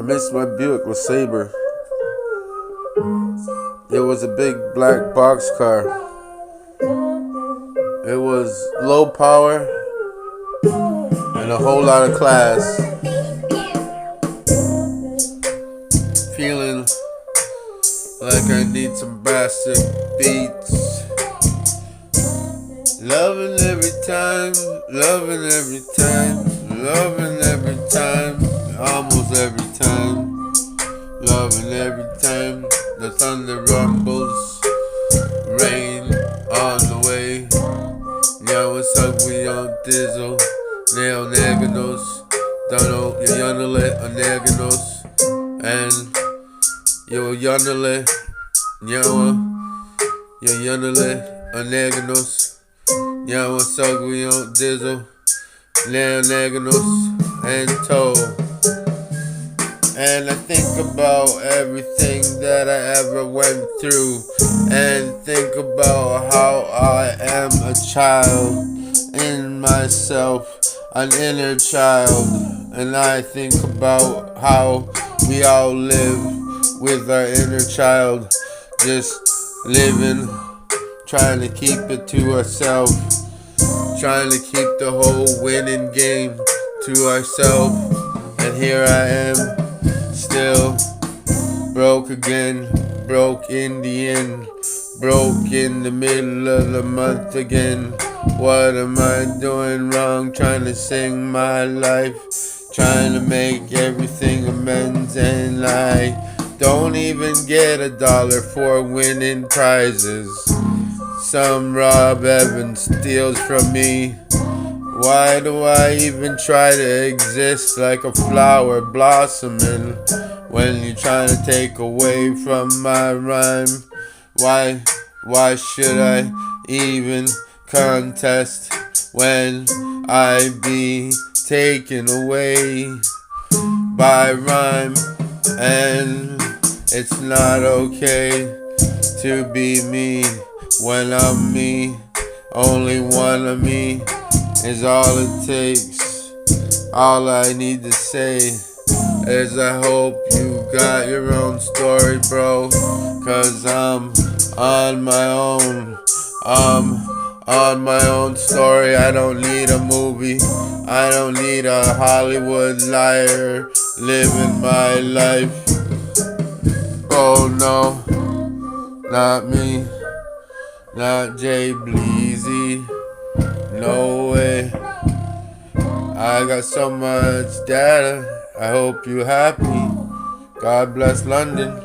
miss my Buick with Sabre. It was a big black box car. It was low power and a whole lot of class. Feeling like I need some basic beats. Loving every time, loving every time, loving every time, almost every time. Loving every time the thunder rumbles, rain on the way. Yeah, what's up, we on Dizzle, Neo Neganos, Dono, Yanale, Oneganos, and Yo Yanale, Yawa, Yo Yanale, Oneganos. Yeah, what's up, we on Dizzle, Neo Neganos, and Toe. And I think about everything that I ever went through, and think about how I am a child in myself, an inner child. And I think about how we all live with our inner child, just living, trying to keep it to ourselves, trying to keep the whole winning game to ourselves. And here I am, still broke again, broke in the end, broke in the middle of the month again. What am I doing wrong? Trying to sing my life, trying to make everything amends, and I don't even get $1 for winning prizes. Some Rob Evans steals from me. Why do I even try to exist like a flower blossoming when you're trying to take away from my rhyme? Why should I even contest when I be taken away by rhyme? And it's not okay to be me when I'm me. Only one of me is all it takes. All I need to say is I hope you got your own story, bro. Cause I'm on my own. I'm on my own story. I don't need a movie. I don't need a Hollywood liar living my life. Oh no, not me. Not byjbleezy. No way. I got so much data. I hope you happy. God bless London.